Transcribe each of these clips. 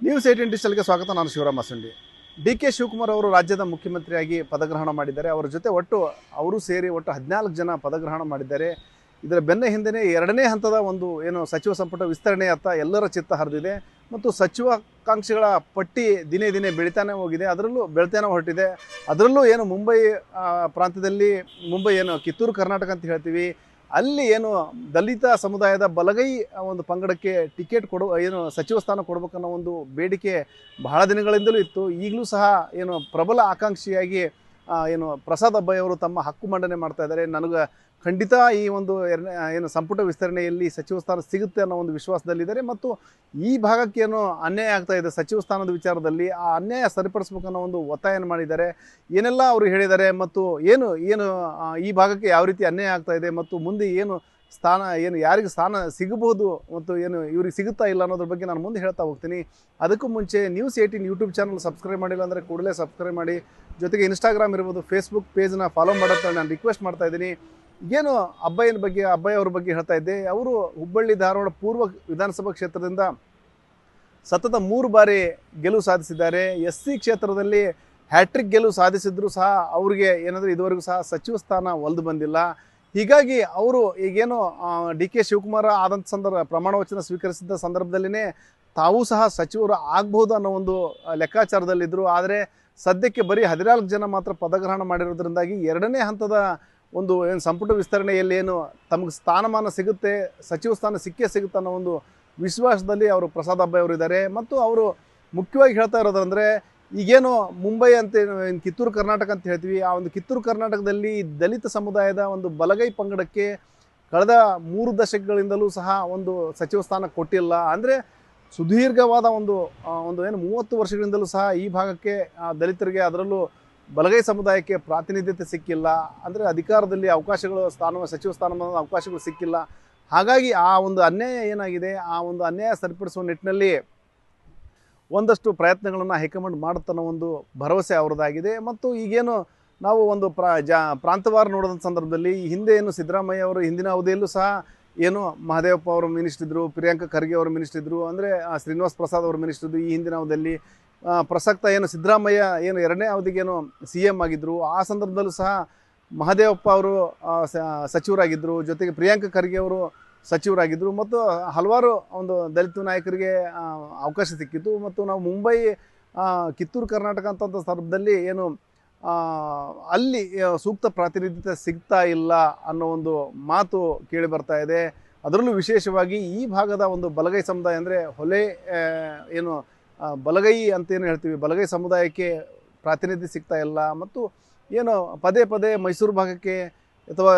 News 18 ಡಿಜಿಟಲ್ಗೆ ಸ್ವಾಗತ. ನಾನು ಶಿವರಾಮ ಮಾಸುಂಡಿ. ಡಿ.ಕೆ. ಶಿವಕುಮಾರ್ ಅವರು ರಾಜ್ಯದ ಮುಖ್ಯಮಂತ್ರಿಯಾಗಿ ಪದಗ್ರಹಣ ಮಾಡಿದ್ದಾರೆ. ಅವರ ಜೊತೆ ಅವರು ಸೇರಿ 14 ಜನ ಪದಗ್ರಹಣ ಮಾಡಿದ್ದಾರೆ. ಇದರ ಬೆನ್ನ ಹಿಂದೆ ಎರಡನೇ ಹಂತದ ಒಂದು ಸಚಿವ ಸಂಪುಟ ವಿಸ್ತರಣೆಯತ್ತ ಎಲ್ಲರ ಚಿತ್ತ ಹರಿದಿದೆ ಮತ್ತು ಸಚಿವಾಕಾಂಕ್ಷಿಗಳ ಪಟ್ಟಿ ದಿನೇ ದಿನೇ ಬೆಳಿತಾನೆ ಹೋಗಿದೆ. ಬೆಳ್ತಾನೆ ಹೊರಟಿದೆ. ಅದರಲ್ಲೂ ಮುಂಬೈ ಪ್ರಾಂತ್ಯದಲ್ಲಿ ಕಿತ್ತೂರು ಕರ್ನಾಟಕ ಅಂತ ಹೇಳ್ತೀವಿ, ಅಲ್ಲಿ ದಲಿತ ಸಮುದಾಯದ ಬಲಗೈ ಒಂದು ಪಂಗಡಕ್ಕೆ ಟಿಕೆಟ್ ಸಚಿವ ಸ್ಥಾನ ಕೊಡಬೇಕನ್ನೋ ಒಂದು ಬೇಡಿಕೆ ಬಹಳ ದಿನಗಳಿಂದಲೂ ಇತ್ತು. ಈಗಲೂ ಸಹ ಪ್ರಬಲ ಆಕಾಂಕ್ಷಿಯಾಗಿ ಪ್ರಸಾದ್ ಅಬ್ಬಾಯಿ ಅವರು ತಮ್ಮ ಹಕ್ಕು ಮಂಡನೆ ಮಾಡ್ತಾ ಇದ್ದಾರೆ. ನನಗೆ ಖಂಡಿತ ಈ ಒಂದು ಸಂಪುಟ ವಿಸ್ತರಣೆಯಲ್ಲಿ ಸಚಿವ ಸ್ಥಾನ ಸಿಗುತ್ತೆ ಅನ್ನೋ ಒಂದು ವಿಶ್ವಾಸದಲ್ಲಿದ್ದಾರೆ ಮತ್ತು ಈ ಭಾಗಕ್ಕೆ ಅನ್ಯಾಯ ಆಗ್ತಾ ಇದೆ ಸಚಿವ ಸ್ಥಾನದ ವಿಚಾರದಲ್ಲಿ. ಆ ಅನ್ಯಾಯ ಸರಿಪಡಿಸ್ಬೇಕನ್ನೋ ಒಂದು ಒತ್ತಾಯ ಮಾಡಿದ್ದಾರೆ. ಏನೆಲ್ಲ ಅವರು ಹೇಳಿದ್ದಾರೆ ಮತ್ತು ಈ ಭಾಗಕ್ಕೆ ಯಾವ ರೀತಿ ಅನ್ಯಾಯ ಆಗ್ತಾ ಇದೆ ಮತ್ತು ಮುಂದೆ ಸ್ಥಾನ ಯಾರಿಗೆ ಸ್ಥಾನ ಸಿಗಬಹುದು ಮತ್ತು ಇವ್ರಿಗೆ ಸಿಗುತ್ತಾ ಇಲ್ಲ ಅನ್ನೋದ್ರ ಬಗ್ಗೆ ನಾನು ಮುಂದೆ ಹೇಳ್ತಾ ಹೋಗ್ತೀನಿ. ಅದಕ್ಕೂ ಮುಂಚೆ ನ್ಯೂಸ್ 18 ಯೂಟ್ಯೂಬ್ ಚಾನಲ್ ಸಬ್ಸ್ಕ್ರೈಬ್ ಮಾಡಿಲ್ಲ ಅಂದರೆ ಕೂಡಲೇ ಸಬ್ಸ್ಕ್ರೈಬ್ ಮಾಡಿ. ಜೊತೆಗೆ ಇನ್ಸ್ಟಾಗ್ರಾಮ್ ಇರ್ಬೋದು, ಫೇಸ್ಬುಕ್ ಪೇಜ್ನ ಫಾಲೋ ಮಾಡೋಕ್ಕೆ ನಾನು ರಿಕ್ವೆಸ್ಟ್ ಮಾಡ್ತಾ ಇದ್ದೀನಿ. ಅಬ್ಬಾಯಿ ಅವ್ರ ಬಗ್ಗೆ ಹೇಳ್ತಾ ಇದ್ದೆ. ಅವರು ಹುಬ್ಬಳ್ಳಿ ಧಾರವಾಡ ಪೂರ್ವ ವಿಧಾನಸಭಾ ಕ್ಷೇತ್ರದಿಂದ ಸತತ 3 ಬಾರಿ ಗೆಲುವು ಸಾಧಿಸಿದ್ದಾರೆ. SC ಕ್ಷೇತ್ರದಲ್ಲಿ ಹ್ಯಾಟ್ರಿಕ್ ಗೆಲುವು ಸಾಧಿಸಿದ್ರು ಸಹ ಅವ್ರಿಗೆ ಇದುವರೆಗೂ ಸಹ ಸಚಿವ ಸ್ಥಾನ ಒಲ್ದು ಬಂದಿಲ್ಲ. ಹೀಗಾಗಿ ಅವರು ಡಿ.ಕೆ. ಶಿವಕುಮಾರ್ ಆದಂಥ ಪ್ರಮಾಣ ವಚನ ಸ್ವೀಕರಿಸಿದ ಸಂದರ್ಭದಲ್ಲಿನೇ ತಾವೂ ಸಹ ಸಚಿವರು ಆಗ್ಬಹುದು ಅನ್ನೋ ಒಂದು ಲೆಕ್ಕಾಚಾರದಲ್ಲಿದ್ದರು. ಆದರೆ ಸದ್ಯಕ್ಕೆ ಬರೀ 14 ಜನ ಮಾತ್ರ ಪದಗ್ರಹಣ ಮಾಡಿರೋದ್ರಿಂದಾಗಿ ಎರಡನೇ ಹಂತದ ಒಂದು ಸಂಪುಟ ವಿಸ್ತರಣೆಯಲ್ಲಿ ತಮಗೆ ಸ್ಥಾನಮಾನ ಸಿಗುತ್ತೆ, ಸಚಿವ ಸ್ಥಾನ ಸಿಗುತ್ತೆ ಅನ್ನೋ ಒಂದು ವಿಶ್ವಾಸದಲ್ಲಿ ಅವರು ಪ್ರಸಾದ್ ಅಬ್ಬಾಯಿ ಅವರು ಇದ್ದಾರೆ. ಮತ್ತು ಅವರು ಮುಖ್ಯವಾಗಿ ಹೇಳ್ತಾ ಇರೋದಂದರೆ ಮುಂಬೈ ಅಂತ ಕಿತ್ತೂರು ಕರ್ನಾಟಕ ಅಂತ ಹೇಳ್ತೀವಿ, ಆ ಒಂದು ಕಿತ್ತೂರು ಕರ್ನಾಟಕದಲ್ಲಿ ದಲಿತ ಸಮುದಾಯದ ಒಂದು ಬಲಗೈ ಪಂಗಡಕ್ಕೆ ಕಳೆದ 3 ದಶಕಗಳಿಂದಲೂ ಸಹ ಒಂದು ಸಚಿವ ಸ್ಥಾನ ಕೊಟ್ಟಿಲ್ಲ. ಅಂದರೆ ಸುದೀರ್ಘವಾದ ಒಂದು 30 ವರ್ಷಗಳಿಂದಲೂ ಸಹ ಈ ಭಾಗಕ್ಕೆ ದಲಿತರಿಗೆ, ಅದರಲ್ಲೂ ಬಲಗೈ ಸಮುದಾಯಕ್ಕೆ ಪ್ರಾತಿನಿಧ್ಯತೆ ಸಿಕ್ಕಿಲ್ಲ. ಅಂದರೆ ಅಧಿಕಾರದಲ್ಲಿ ಅವಕಾಶಗಳು ಸಚಿವ ಸ್ಥಾನಮಾನದ ಅವಕಾಶಗಳು ಸಿಕ್ಕಿಲ್ಲ. ಹಾಗಾಗಿ ಆ ಒಂದು ಅನ್ಯಾಯ ಏನಾಗಿದೆ, ಆ ಒಂದು ಅನ್ಯಾಯ ಸರಿಪಡಿಸುವ ನಿಟ್ಟಿನಲ್ಲಿ ಒಂದಷ್ಟು ಪ್ರಯತ್ನಗಳನ್ನು ಹೈಕಮಾಂಡ್ ಮಾಡುತ್ತನ್ನೋ ಒಂದು ಭರವಸೆ ಅವ್ರದ್ದಾಗಿದೆ. ಮತ್ತು ನಾವು ಒಂದು ಪ್ರಾಂತವಾರ ನೋಡಿದ ಸಂದರ್ಭದಲ್ಲಿ ಹಿಂದೆ ಸಿದ್ದರಾಮಯ್ಯ ಅವರು ಹಿಂದಿನ ಅವಧಿಯಲ್ಲೂ ಸಹ ಮಹದೇವಪ್ಪ ಅವರು ಮಿನಿಸ್ಟರ್ ಇದ್ದರು, ಪ್ರಿಯಾಂಕ ಖರ್ಗೆ ಅವರು ಮಿನಿಸ್ಟರ್ ಇದ್ದರು, ಅಂದರೆ ಶ್ರೀನಿವಾಸ್ ಪ್ರಸಾದ್ ಅವರು ಮಿನಿಸ್ಟರ್ ಇದ್ದರು. ಈ ಹಿಂದಿನ ಅವಧಿಯಲ್ಲಿ ಪ್ರಸಕ್ತ ಸಿದ್ದರಾಮಯ್ಯ ಎರಡನೇ ಅವಧಿಗೆ CM ಆಗಿದ್ದರು. ಆ ಸಂದರ್ಭದಲ್ಲೂ ಸಹ ಮಹದೇವಪ್ಪ ಅವರು ಸಚಿವರಾಗಿದ್ದರು, ಜೊತೆಗೆ ಪ್ರಿಯಾಂಕ ಖರ್ಗೆ ಅವರು ಸಚಿವರಾಗಿದ್ದರು ಮತ್ತು ಹಲವಾರು ಒಂದು ದಲಿತ ನಾಯಕರಿಗೆ ಅವಕಾಶ ಸಿಕ್ಕಿತ್ತು. ಮತ್ತು ನಾವು ಮುಂಬೈ ಕಿತ್ತೂರು ಕರ್ನಾಟಕ ಅಂತ ಸಂದರ್ಭದಲ್ಲಿ ಅಲ್ಲಿ ಸೂಕ್ತ ಪ್ರಾತಿನಿಧ್ಯತೆ ಸಿಗ್ತಾ ಇಲ್ಲ ಅನ್ನೋ ಒಂದು ಮಾತು ಕೇಳಿ ಬರ್ತಾ ಇದೆ. ಅದರಲ್ಲೂ ವಿಶೇಷವಾಗಿ ಈ ಭಾಗದ ಒಂದು ಬಲಗೈ ಸಮುದಾಯ, ಅಂದರೆ ಹೊಲೆ ಬಲಗೈ ಅಂತ ಹೇಳ್ತೀವಿ, ಬಲಗೈ ಸಮುದಾಯಕ್ಕೆ ಪ್ರಾತಿನಿಧ್ಯ ಸಿಗ್ತಾ ಇಲ್ಲ. ಮತ್ತು ಪದೇ ಪದೇ ಮೈಸೂರು ಭಾಗಕ್ಕೆ ಅಥವಾ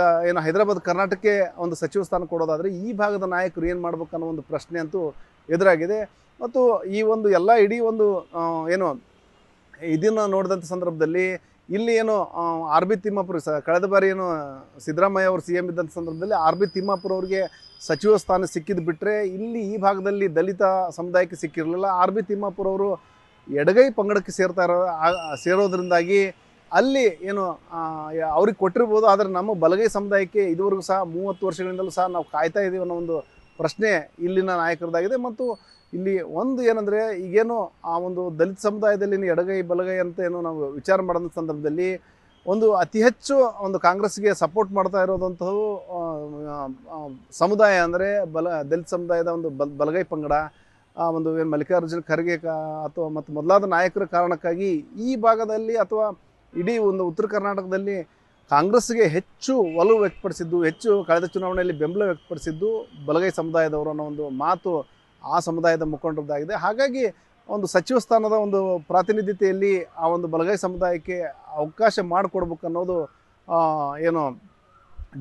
ಹೈದರಾಬಾದ್ ಕರ್ನಾಟಕಕ್ಕೆ ಒಂದು ಸಚಿವ ಸ್ಥಾನ ಕೊಡೋದಾದರೆ ಈ ಭಾಗದ ನಾಯಕರು ಏನು ಮಾಡ್ಬೇಕು ಅನ್ನೋ ಒಂದು ಪ್ರಶ್ನೆ ಅಂತೂ ಎದುರಾಗಿದೆ. ಮತ್ತು ಈ ಒಂದು ಇಡೀ ಒಂದು ಇದನ್ನು ನೋಡಿದಂಥ ಸಂದರ್ಭದಲ್ಲಿ ಇಲ್ಲಿ ಆರ್.ಬಿ. ತಿಮ್ಮಾಪುರ ಕಳೆದ ಬಾರಿ ಸಿದ್ದರಾಮಯ್ಯ ಅವರು CM ಇದ್ದಂಥ ಸಂದರ್ಭದಲ್ಲಿ ಆರ್.ಬಿ. ತಿಮ್ಮಾಪುರ ಅವರಿಗೆ ಸಚಿವ ಸ್ಥಾನ ಸಿಕ್ಕಿದ್ದು ಬಿಟ್ಟರೆ ಇಲ್ಲಿ ಈ ಭಾಗದಲ್ಲಿ ದಲಿತ ಸಮುದಾಯಕ್ಕೆ ಸಿಕ್ಕಿರಲಿಲ್ಲ. ಆರ್.ಬಿ. ತಿಮ್ಮಾಪುರ ಅವರು ಎಡಗೈ ಪಂಗಡಕ್ಕೆ ಸೇರೋದ್ರಿಂದಾಗಿ ಅಲ್ಲಿ ಅವ್ರಿಗೆ ಕೊಟ್ಟಿರ್ಬೋದು. ಆದರೆ ನಮ್ಮ ಬಲಗೈ ಸಮುದಾಯಕ್ಕೆ ಇದುವರೆಗೂ ಸಹ 30 ವರ್ಷಗಳಿಂದಲೂ ಸಹ ನಾವು ಕಾಯ್ತಾ ಇದ್ದೀವಿ ಅನ್ನೋ ಒಂದು ಪ್ರಶ್ನೆ ಇಲ್ಲಿನ ನಾಯಕರದಾಗಿದೆ. ಮತ್ತು ಇಲ್ಲಿ ಒಂದು ಆ ಒಂದು ದಲಿತ ಸಮುದಾಯದಲ್ಲಿ ಎಡಗೈ ಬಲಗೈ ಅಂತ ನಾವು ವಿಚಾರ ಮಾಡೋಂಥ ಸಂದರ್ಭದಲ್ಲಿ ಒಂದು ಅತಿ ಹೆಚ್ಚು ಒಂದು ಕಾಂಗ್ರೆಸ್ಗೆ ಸಪೋರ್ಟ್ ಮಾಡ್ತಾ ಇರೋದಂಥವು ಸಮುದಾಯ ಅಂದರೆ ದಲಿತ ಸಮುದಾಯದ ಒಂದು ಬಲಗೈ ಪಂಗಡ, ಒಂದು ಮಲ್ಲಿಕಾರ್ಜುನ ಖರ್ಗೆ ಅಥವಾ ಮತ್ತು ಮೊದಲಾದ ನಾಯಕರ ಕಾರಣಕ್ಕಾಗಿ ಈ ಭಾಗದಲ್ಲಿ ಅಥವಾ ಇಡೀ ಒಂದು ಉತ್ತರ ಕರ್ನಾಟಕದಲ್ಲಿ ಕಾಂಗ್ರೆಸ್ಗೆ ಹೆಚ್ಚು ಒಲವು ವ್ಯಕ್ತಪಡಿಸಿದ್ದು, ಹೆಚ್ಚು ಕಳೆದ ಚುನಾವಣೆಯಲ್ಲಿ ಬೆಂಬಲ ವ್ಯಕ್ತಪಡಿಸಿದ್ದು ಬಲಗೈ ಸಮುದಾಯದವರು ಅನ್ನೋ ಒಂದು ಮಾತು ಆ ಸಮುದಾಯದ ಮುಖಂಡರದ್ದಾಗಿದೆ. ಹಾಗಾಗಿ ಒಂದು ಸಚಿವ ಸ್ಥಾನದ ಒಂದು ಪ್ರಾತಿನಿಧ್ಯತೆಯಲ್ಲಿ ಆ ಒಂದು ಬಲಗೈ ಸಮುದಾಯಕ್ಕೆ ಅವಕಾಶ ಮಾಡಿಕೊಡ್ಬೇಕು ಅನ್ನೋದು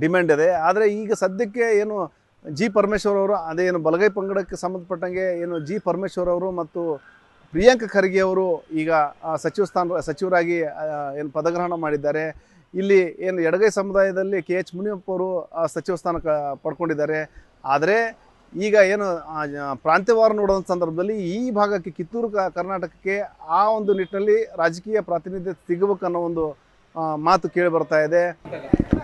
ಡಿಮ್ಯಾಂಡ್ ಇದೆ. ಆದರೆ ಈಗ ಸದ್ಯಕ್ಕೆ ಜಿ ಪರಮೇಶ್ವರ್ ಅವರು ಅದೇ ಬಲಗೈ ಪಂಗಡಕ್ಕೆ ಸಂಬಂಧಪಟ್ಟಂಗೆ ಜಿ ಪರಮೇಶ್ವರ್ ಅವರು ಮತ್ತು ಪ್ರಿಯಾಂಕ ಖರ್ಗೆ ಅವರು ಈಗ ಸಚಿವರಾಗಿ ಪದಗ್ರಹಣ ಮಾಡಿದ್ದಾರೆ. ಇಲ್ಲಿ ಎಡಗೈ ಸಮುದಾಯದಲ್ಲಿ KH ಮುನಿಯಪ್ಪ ಅವರು ಸಚಿವ ಸ್ಥಾನ ಪಡ್ಕೊಂಡಿದ್ದಾರೆ. ಆದರೆ ಈಗ ಪ್ರಾಂತ್ಯವಾರ ನೋಡೋಂಥ ಸಂದರ್ಭದಲ್ಲಿ ಈ ಭಾಗಕ್ಕೆ ಕಿತ್ತೂರು ಕರ್ನಾಟಕಕ್ಕೆ ಆ ಒಂದು ನಿಟ್ಟಿನಲ್ಲಿ ರಾಜಕೀಯ ಪ್ರಾತಿನಿಧ್ಯ ಸಿಗಬೇಕನ್ನೋ ಒಂದು ಮಾತು ಕೇಳಿ ಬರ್ತಾ ಇದೆ.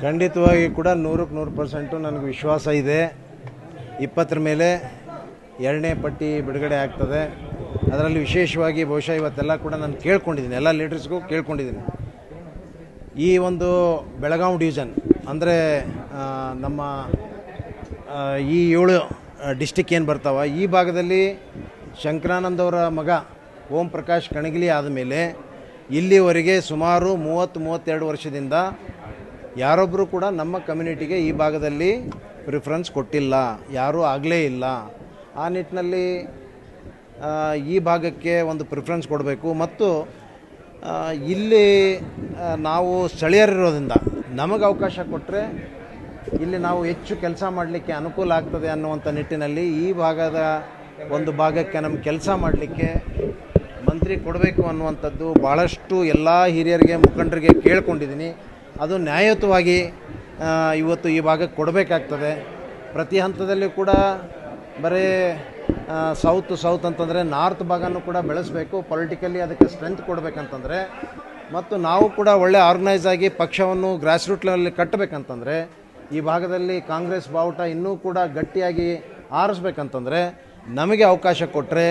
ಖಂಡಿತವಾಗಿ ಕೂಡ 100% 100% ನನಗೆ ವಿಶ್ವಾಸ ಇದೆ. 20 ಮೇಲೆ 2ನೇ ಪಟ್ಟಿ ಬಿಡುಗಡೆ ಆಗ್ತದೆ. ಅದರಲ್ಲಿ ವಿಶೇಷವಾಗಿ ಬಹುಶಃ ಇವತ್ತೆಲ್ಲ ಕೂಡ ನಾನು ಕೇಳ್ಕೊಂಡಿದ್ದೀನಿ, ಎಲ್ಲ ಲೀಡರ್ಸ್ಗೂ ಕೇಳ್ಕೊಂಡಿದ್ದೀನಿ. ಈ ಒಂದು ಬೆಳಗಾವಿ ಡಿವಿಷನ್ ಅಂದರೆ ನಮ್ಮ ಈ 7 ಡಿಸ್ಟಿಕ್ ಏನು ಬರ್ತಾವ, ಈ ಭಾಗದಲ್ಲಿ ಶಂಕರಾನಂದ್ ಅವರ ಮಗ ಓಂ ಪ್ರಕಾಶ್ ಕಣಗಿಲಿ ಆದಮೇಲೆ ಇಲ್ಲಿವರೆಗೆ ಸುಮಾರು 30-32 ವರ್ಷದಿಂದ ಯಾರೊಬ್ಬರು ಕೂಡ ನಮ್ಮ ಕಮ್ಯುನಿಟಿಗೆ ಈ ಭಾಗದಲ್ಲಿ ಪ್ರಿಫರೆನ್ಸ್ ಕೊಟ್ಟಿಲ್ಲ, ಯಾರೂ ಆಗಲೇ ಇಲ್ಲ. ಆ ನಿಟ್ಟಿನಲ್ಲಿ ಈ ಭಾಗಕ್ಕೆ ಒಂದು ಪ್ರಿಫರೆನ್ಸ್ ಕೊಡಬೇಕು. ಮತ್ತು ಇಲ್ಲಿ ನಾವು ಸ್ಥಳೀಯರಿರೋದ್ರಿಂದ ನಮಗೆ ಅವಕಾಶ ಕೊಟ್ಟರೆ ಇಲ್ಲಿ ನಾವು ಹೆಚ್ಚು ಕೆಲಸ ಮಾಡಲಿಕ್ಕೆ ಅನುಕೂಲ ಆಗ್ತದೆ ಅನ್ನುವಂಥ ನಿಟ್ಟಿನಲ್ಲಿ ಈ ಭಾಗದ ಒಂದು ಭಾಗಕ್ಕೆ ನಮ್ಮ ಕೆಲಸ ಮಾಡಲಿಕ್ಕೆ ಮಂತ್ರಿ ಕೊಡಬೇಕು ಅನ್ನುವಂಥದ್ದು ಭಾಳಷ್ಟು ಎಲ್ಲ ಹಿರಿಯರಿಗೆ ಮುಖಂಡರಿಗೆ ಕೇಳ್ಕೊಂಡಿದ್ದೀನಿ. ಅದು ನ್ಯಾಯಯುತವಾಗಿ ಇವತ್ತು ಈ ಭಾಗಕ್ಕೆ ಕೊಡಬೇಕಾಗ್ತದೆ. ಪ್ರತಿ ಹಂತದಲ್ಲಿ ಕೂಡ ಬರೀ ಸೌತ್ ಅಂತಂದರೆ ನಾರ್ತ್ ಭಾಗನೂ ಕೂಡ ಬೆಳೆಸಬೇಕು, ಪೊಲಿಟಿಕಲಿ ಅದಕ್ಕೆ ಸ್ಟ್ರೆಂತ್ ಕೊಡಬೇಕಂತಂದರೆ, ಮತ್ತು ನಾವು ಕೂಡ ಒಳ್ಳೆ ಆರ್ಗನೈಸ್ ಆಗಿ ಪಕ್ಷವನ್ನು ಗ್ರಾಸ್ ರೂಟ್ ಲೆವೆಲಲ್ಲಿ ಕಟ್ಟಬೇಕಂತಂದರೆ, ಈ ಭಾಗದಲ್ಲಿ ಕಾಂಗ್ರೆಸ್ ಬಾವುಟ ಇನ್ನೂ ಕೂಡ ಗಟ್ಟಿಯಾಗಿ ಆರಿಸ್ಬೇಕಂತಂದರೆ ನಮಗೆ ಅವಕಾಶ ಕೊಟ್ಟರೆ,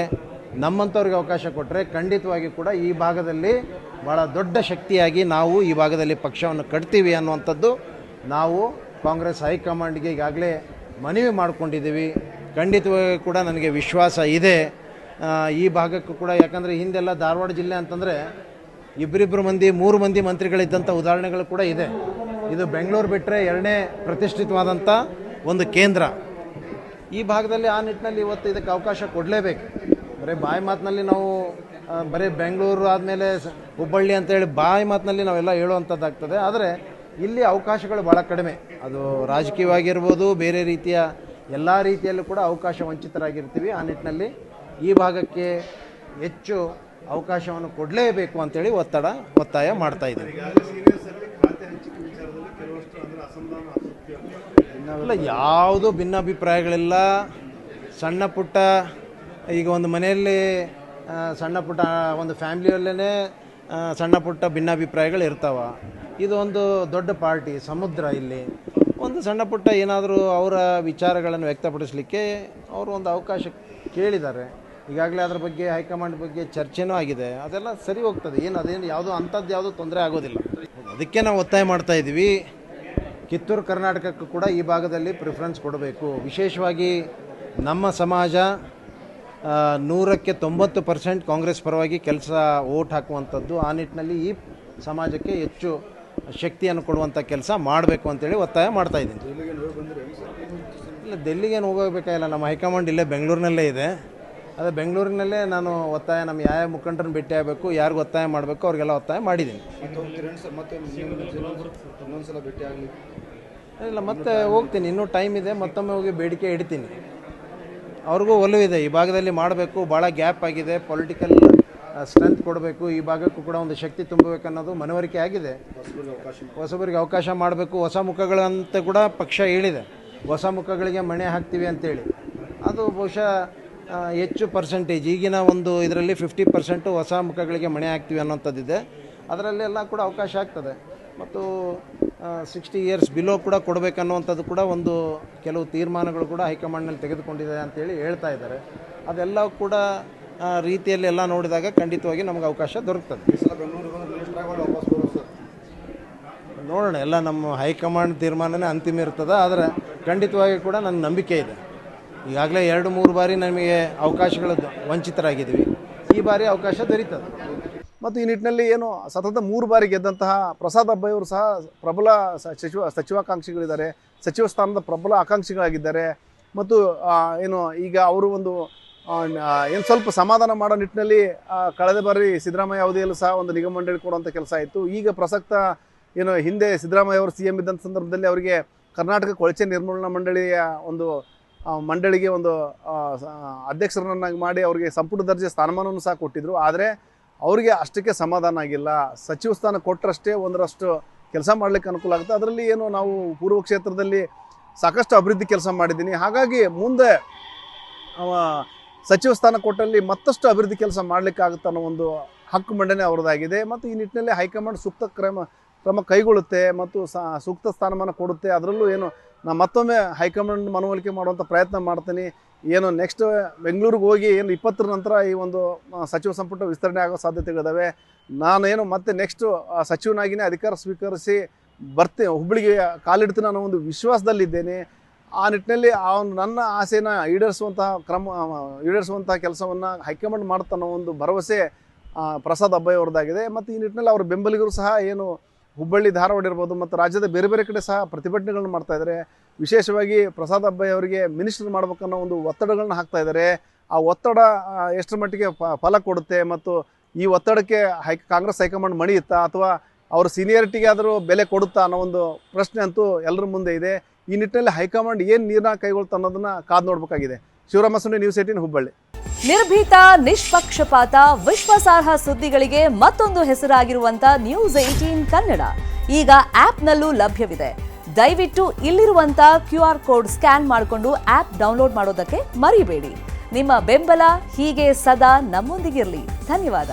ನಮ್ಮಂಥವ್ರಿಗೆ ಅವಕಾಶ ಕೊಟ್ಟರೆ ಖಂಡಿತವಾಗಿ ಕೂಡ ಈ ಭಾಗದಲ್ಲಿ ಭಾಳ ದೊಡ್ಡ ಶಕ್ತಿಯಾಗಿ ನಾವು ಈ ಭಾಗದಲ್ಲಿ ಪಕ್ಷವನ್ನು ಕಟ್ತೀವಿ ಅನ್ನುವಂಥದ್ದು ನಾವು ಕಾಂಗ್ರೆಸ್ ಹೈಕಮಾಂಡ್ಗೆ ಈಗಾಗಲೇ ಮನವಿ ಮಾಡ್ಕೊಂಡಿದ್ದೀವಿ. ಖಂಡಿತವಾಗಿ ಕೂಡ ನನಗೆ ವಿಶ್ವಾಸ ಇದೆ ಈ ಭಾಗಕ್ಕೂ ಕೂಡ. ಯಾಕಂದರೆ ಹಿಂದೆಲ್ಲ ಧಾರವಾಡ ಜಿಲ್ಲೆ ಅಂತಂದರೆ 2 ಮಂದಿ 3 ಮಂದಿ ಮಂತ್ರಿಗಳಿದ್ದಂಥ ಉದಾಹರಣೆಗಳು ಕೂಡ ಇದೆ. ಇದು ಬೆಂಗಳೂರು ಬಿಟ್ಟರೆ 2ನೇ ಪ್ರತಿಷ್ಠಿತವಾದಂಥ ಒಂದು ಕೇಂದ್ರ. ಈ ಭಾಗದಲ್ಲಿ ಆ ನಿಟ್ಟಿನಲ್ಲಿ ಇವತ್ತು ಇದಕ್ಕೆ ಅವಕಾಶ ಕೊಡಲೇಬೇಕು. ಬರೀ ಬಾಯಿ ಮಾತಿನಲ್ಲಿ ನಾವು ಬರೀ ಬೆಂಗಳೂರು ಆದಮೇಲೆ ಹುಬ್ಬಳ್ಳಿ ಅಂತೇಳಿ ಬಾಯಿ ಮಾತಿನಲ್ಲಿ ನಾವೆಲ್ಲ ಹೇಳುವಂಥದ್ದಾಗ್ತದೆ. ಆದರೆ ಇಲ್ಲಿ ಅವಕಾಶಗಳು ಭಾಳ ಕಡಿಮೆ. ಅದು ರಾಜಕೀಯವಾಗಿರ್ಬೋದು, ಬೇರೆ ರೀತಿಯ ಎಲ್ಲ ರೀತಿಯಲ್ಲೂ ಕೂಡ ಅವಕಾಶ ವಂಚಿತರಾಗಿರ್ತೀವಿ. ಆ ನಿಟ್ಟಿನಲ್ಲಿ ಈ ಭಾಗಕ್ಕೆ ಹೆಚ್ಚು ಅವಕಾಶವನ್ನು ಕೊಡಲೇಬೇಕು ಅಂತೇಳಿ ಒತ್ತಾಯ ಮಾಡ್ತಾ ಇದ್ದೀವಿ. ಇಲ್ಲ, ಯಾವುದೂ ಭಿನ್ನಾಭಿಪ್ರಾಯಗಳಿಲ್ಲ. ಸಣ್ಣ ಪುಟ್ಟ ಈಗ ಒಂದು ಮನೆಯಲ್ಲಿ ಸಣ್ಣ ಪುಟ್ಟ ಒಂದು ಫ್ಯಾಮ್ಲಿಯಲ್ಲೇ ಸಣ್ಣ ಪುಟ್ಟ ಭಿನ್ನಾಭಿಪ್ರಾಯಗಳು ಇರ್ತಾವ. ಇದು ಒಂದು ದೊಡ್ಡ ಪಾರ್ಟಿ, ಸಮುದ್ರ. ಇಲ್ಲಿ ಒಂದು ಸಣ್ಣ ಪುಟ್ಟ ಏನಾದರೂ ಅವರ ವಿಚಾರಗಳನ್ನು ವ್ಯಕ್ತಪಡಿಸಲಿಕ್ಕೆ ಅವರು ಒಂದು ಅವಕಾಶ ಕೇಳಿದ್ದಾರೆ. ಈಗಾಗಲೇ ಅದರ ಬಗ್ಗೆ ಹೈಕಮಾಂಡ್ ಬಗ್ಗೆ ಚರ್ಚೆನೂ ಆಗಿದೆ. ಅದೆಲ್ಲ ಸರಿ ಹೋಗ್ತದೆ, ಅದೇನು ಯಾವುದೋ ಅಂಥದ್ದು ಯಾವುದೂ ತೊಂದರೆ ಆಗೋದಿಲ್ಲ. ಅದಕ್ಕೆ ನಾವು ಒತ್ತಾಯ ಮಾಡ್ತಾ ಇದ್ದೀವಿ. ಕಿತ್ತೂರು ಕರ್ನಾಟಕಕ್ಕೂ ಕೂಡ ಈ ಭಾಗದಲ್ಲಿ ಪ್ರಿಫರೆನ್ಸ್ ಕೊಡಬೇಕು. ವಿಶೇಷವಾಗಿ ನಮ್ಮ ಸಮಾಜ 100ಕ್ಕೆ 90% ಕಾಂಗ್ರೆಸ್ ಪರವಾಗಿ ಕೆಲಸ ಓಟ್ ಹಾಕುವಂಥದ್ದು. ಆ ನಿಟ್ಟಿನಲ್ಲಿ ಈ ಸಮಾಜಕ್ಕೆ ಹೆಚ್ಚು ಶಕ್ತಿಯನ್ನು ಕೊಡುವಂಥ ಕೆಲಸ ಮಾಡಬೇಕು ಅಂತೇಳಿ ಒತ್ತಾಯ ಮಾಡ್ತಾ ಇದ್ದೀನಿ. ಇಲ್ಲ, ಡೆಲ್ಲಿಗೇನು ಹೋಗಬೇಕಾಗಿಲ್ಲ. ನಮ್ಮ ಹೈಕಮಾಂಡ್ ಇಲ್ಲೇ ಬೆಂಗಳೂರಿನಲ್ಲೇ ಇದೆ. ಅದೇ ಬೆಂಗಳೂರಿನಲ್ಲೇ ನಾನು ಒತ್ತಾಯ ನಮ್ಮ ಯಾವ ಮುಖಂಡರನ್ನು ಭೇಟಿ ಆಗಬೇಕು, ಯಾರಿಗೂ ಒತ್ತಾಯ ಮಾಡಬೇಕು ಅವ್ರಿಗೆಲ್ಲ ಒತ್ತಾಯ ಮಾಡಿದ್ದೀನಿ. ಇಲ್ಲ, ಮತ್ತೆ ಹೋಗ್ತೀನಿ, ಇನ್ನೂ ಟೈಮ್ ಇದೆ. ಮತ್ತೊಮ್ಮೆ ಹೋಗಿ ಬೇಡಿಕೆ ಇಡ್ತೀನಿ. ಅವ್ರಿಗೂ ಒಲವಿದೆ, ಈ ಭಾಗದಲ್ಲಿ ಮಾಡಬೇಕು, ಭಾಳ ಗ್ಯಾಪ್ ಆಗಿದೆ, ಪೊಲಿಟಿಕಲ್ ಸ್ಟ್ರೆಂತ್ ಕೊಡಬೇಕು, ಈ ಭಾಗಕ್ಕೂ ಕೂಡ ಒಂದು ಶಕ್ತಿ ತುಂಬಬೇಕು ಅನ್ನೋದು ಮನವರಿಕೆ ಆಗಿದೆ. ಹೊಸಬರಿಗೆ ಅವಕಾಶ ಮಾಡಬೇಕು. ಹೊಸ ಮುಖಗಳಂತ ಕೂಡ ಪಕ್ಷ ಹೇಳಿದೆ, ಹೊಸ ಮುಖಗಳಿಗೆ ಮಣೆ ಹಾಕ್ತೀವಿ ಅಂತೇಳಿ. ಅದು ಬಹುಶಃ ಹೆಚ್ಚು ಪರ್ಸೆಂಟೇಜ್ ಈಗಿನ ಒಂದು ಇದರಲ್ಲಿ 50% ಹೊಸ ಮುಖಗಳಿಗೆ ಮಣೆ ಹಾಕ್ತೀವಿ ಅನ್ನೋಂಥದ್ದಿದೆ. ಅದರಲ್ಲೆಲ್ಲ ಕೂಡ ಅವಕಾಶ ಆಗ್ತದೆ. ಮತ್ತು 60 ಇಯರ್ಸ್ ಬಿಲೋ ಕೂಡ ಕೊಡಬೇಕನ್ನುವಂಥದ್ದು ಕೂಡ ಒಂದು ಕೆಲವು ತೀರ್ಮಾನಗಳು ಕೂಡ ಹೈಕಮಾಂಡ್ನಲ್ಲಿ ತೆಗೆದುಕೊಂಡಿದೆ ಅಂತೇಳಿ ಹೇಳ್ತಾ ಇದ್ದಾರೆ. ಅದೆಲ್ಲ ಕೂಡ ರೀತಿಯಲ್ಲಿ ಎಲ್ಲ ನೋಡಿದಾಗ ಖಂಡಿತವಾಗಿ ನಮಗೆ ಅವಕಾಶ ದೊರಕ್ತದೆ. ನೋಡೋಣ, ಎಲ್ಲ ನಮ್ಮ ಹೈಕಮಾಂಡ್ ತೀರ್ಮಾನನೇ ಅಂತಿಮ ಇರ್ತದೆ. ಆದರೆ ಖಂಡಿತವಾಗಿ ಕೂಡ ನನ್ನ ನಂಬಿಕೆ ಇದೆ. ಈಗಾಗಲೇ 2-3 ಬಾರಿ ನಮಗೆ ಅವಕಾಶಗಳು ವಂಚಿತರಾಗಿದ್ದೀವಿ. ಈ ಬಾರಿ ಅವಕಾಶ ದೊರೀತದೆ. ಮತ್ತು ಈ ನಿಟ್ಟಿನಲ್ಲಿ ಏನು ಸತತ 3 ಬಾರಿ ಗೆದ್ದಂತಹ ಪ್ರಸಾದ್ ಅಬ್ಬಾಯಿಯವರು ಸಹ ಪ್ರಬಲ ಸಚಿವಾಕಾಂಕ್ಷಿಗಳಿದ್ದಾರೆ, ಸಚಿವ ಸ್ಥಾನದ ಪ್ರಬಲ ಆಕಾಂಕ್ಷಿಗಳಾಗಿದ್ದಾರೆ. ಮತ್ತು ಏನು ಈಗ ಅವರು ಒಂದು ಏನು ಸ್ವಲ್ಪ ಸಮಾಧಾನ ಮಾಡೋ ನಿಟ್ಟಿನಲ್ಲಿ ಕಳೆದ ಬಾರಿ ಸಿದ್ದರಾಮಯ್ಯ ಅವಧಿಯಲ್ಲೂ ಸಹ ಒಂದು ನಿಗಮ ಮಂಡಳಿ ಕೊಡುವಂಥ ಕೆಲಸ ಆಯಿತು. ಈಗ ಪ್ರಸಕ್ತ ಏನು ಹಿಂದೆ ಸಿದ್ದರಾಮಯ್ಯ ಅವರು CM ಇದ್ದಂಥ ಸಂದರ್ಭದಲ್ಲಿ ಅವರಿಗೆ ಕರ್ನಾಟಕ ಕೊಳಚೆ ನಿರ್ಮೂಲನಾ ಮಂಡಳಿಯ ಒಂದು ಮಂಡಳಿಗೆ ಒಂದು ಅಧ್ಯಕ್ಷರನ್ನಾಗಿ ಮಾಡಿ ಅವರಿಗೆ ಸಂಪುಟ ದರ್ಜೆ ಸ್ಥಾನಮಾನವನ್ನು ಸಹ ಕೊಟ್ಟಿದ್ದರು. ಆದರೆ ಅವರಿಗೆ ಅಷ್ಟಕ್ಕೆ ಸಮಾಧಾನ ಆಗಿಲ್ಲ. ಸಚಿವ ಸ್ಥಾನ ಕೊಟ್ಟರಷ್ಟೇ ಒಂದರಷ್ಟು ಕೆಲಸ ಮಾಡಲಿಕ್ಕೆ ಅನುಕೂಲ ಆಗುತ್ತೆ. ಅದರಲ್ಲಿ ಏನು ನಾವು ಪೂರ್ವ ಕ್ಷೇತ್ರದಲ್ಲಿ ಸಾಕಷ್ಟು ಅಭಿವೃದ್ಧಿ ಕೆಲಸ ಮಾಡಿದ್ದೀನಿ, ಹಾಗಾಗಿ ಮುಂದೆ ಸಚಿವ ಸ್ಥಾನ ಕೊಟ್ಟಲ್ಲಿ ಮತ್ತಷ್ಟು ಅಭಿವೃದ್ಧಿ ಕೆಲಸ ಮಾಡಲಿಕ್ಕಾಗುತ್ತೆ ಅನ್ನೋ ಒಂದು ಹಕ್ಕು ಮಂಡನೆ ಅವರದಾಗಿದೆ. ಮತ್ತು ಈ ನಿಟ್ಟಿನಲ್ಲಿ ಹೈಕಮಾಂಡ್ ಸೂಕ್ತ ಕ್ರಮ ಕೈಗೊಳ್ಳುತ್ತೆ ಮತ್ತು ಸೂಕ್ತ ಸ್ಥಾನಮಾನ ಕೊಡುತ್ತೆ. ಅದರಲ್ಲೂ ಏನು ನಾನು ಮತ್ತೊಮ್ಮೆ ಹೈಕಮಾಂಡ್ ಮನವೊಲಿಕೆ ಮಾಡುವಂಥ ಪ್ರಯತ್ನ ಮಾಡ್ತೀನಿ. ಏನು ನೆಕ್ಸ್ಟ್ ಬೆಂಗಳೂರಿಗೆ ಹೋಗಿ ಏನು 20ರ ನಂತರ ಈ ಒಂದು ಸಚಿವ ಸಂಪುಟ ವಿಸ್ತರಣೆ ಆಗೋ ಸಾಧ್ಯತೆಗಳಿದ್ದಾವೆ. ನಾನೇನು ಮತ್ತೆ ನೆಕ್ಸ್ಟು ಸಚಿವನಾಗಿಯೇ ಅಧಿಕಾರ ಸ್ವೀಕರಿಸಿ ಹುಬ್ಬಳ್ಳಿಗೆ ಕಾಲಿಡ್ತೀನಿ ಅನ್ನೋ ಒಂದು ವಿಶ್ವಾಸದಲ್ಲಿದ್ದೇನೆ. ಆ ನಿಟ್ಟಿನಲ್ಲಿ ನನ್ನ ಆಸೆನ ಈಡೇರಿಸುವಂಥ ಕೆಲಸವನ್ನು ಹೈಕಮಾಂಡ್ ಮಾಡುತ್ತೆ ಅನ್ನೋ ಒಂದು ಭರವಸೆ ಪ್ರಸಾದ್ ಅಬ್ಬಾಯಿ ಅವ್ರದ್ದಾಗಿದೆ. ಮತ್ತು ಈ ನಿಟ್ಟಿನಲ್ಲಿ ಅವರ ಬೆಂಬಲಿಗರು ಸಹ ಏನು ಹುಬ್ಬಳ್ಳಿ, ಧಾರವಾಡ ಇರ್ಬೋದು ಮತ್ತು ರಾಜ್ಯದ ಬೇರೆ ಬೇರೆ ಕಡೆ ಸಹ ಪ್ರತಿಭಟನೆಗಳನ್ನ ಮಾಡ್ತಾಯಿದ್ದಾರೆ. ವಿಶೇಷವಾಗಿ ಪ್ರಸಾದ್ ಅಬ್ಬಾಯಿ ಅವರಿಗೆ ಮಿನಿಸ್ಟರ್ ಮಾಡ್ಬೇಕನ್ನೋ ಒಂದು ಒತ್ತಡಗಳನ್ನ ಹಾಕ್ತಾ ಇದ್ದಾರೆ. ಆ ಒತ್ತಡ ಎಷ್ಟರ ಮಟ್ಟಿಗೆ ಫಲ ಕೊಡುತ್ತೆ ಮತ್ತು ಈ ಒತ್ತಡಕ್ಕೆ ಕಾಂಗ್ರೆಸ್ ಹೈಕಮಾಂಡ್ ಮಣಿಯುತ್ತಾ ಅಥವಾ ಅವ್ರ ಸೀನಿಯಾರಿಟಿಗೆ ಆದರೂ ಬೆಲೆ ಕೊಡುತ್ತಾ ಅನ್ನೋ ಒಂದು ಪ್ರಶ್ನೆ ಅಂತೂ ಎಲ್ಲರ ಮುಂದೆ ಇದೆ. ಈ ನಿಟ್ಟಿನಲ್ಲಿ ಹೈಕಮಾಂಡ್ ಏನು ನಿರ್ಣಯ ಕೈಗೊಳ್ತಾ ಅನ್ನೋದನ್ನ ಕಾದು ನೋಡಬೇಕಾಗಿದೆ. ಶಿವರಾಮ್ ಮಸಂಡಿ, ನ್ಯೂಸ್ 18 ಹುಬ್ಬಳ್ಳಿ. ನಿರ್ಭೀತ, ನಿಷ್ಪಕ್ಷಪಾತ, ವಿಶ್ವಾಸಾರ್ಹ ಸುದ್ದಿಗಳಿಗೆ ಮತ್ತೊಂದು ಹೆಸರಾಗಿರುವಂತ ನ್ಯೂಸ್ 18 ಕನ್ನಡ ಈಗ ಆಪ್ನಲ್ಲೂ ಲಭ್ಯವಿದೆ. ದಯವಿಟ್ಟು ಇಲ್ಲಿರುವಂತ QR ಕೋಡ್ ಸ್ಕ್ಯಾನ್ ಮಾಡಿಕೊಂಡು ಆಪ್ ಡೌನ್ಲೋಡ್ ಮಾಡೋದಕ್ಕೆ ಮರಿಬೇಡಿ. ನಿಮ್ಮ ಬೆಂಬಲ ಹೀಗೆ ಸದಾ ನಮ್ಮೊಂದಿಗಿರಲಿ. ಧನ್ಯವಾದ.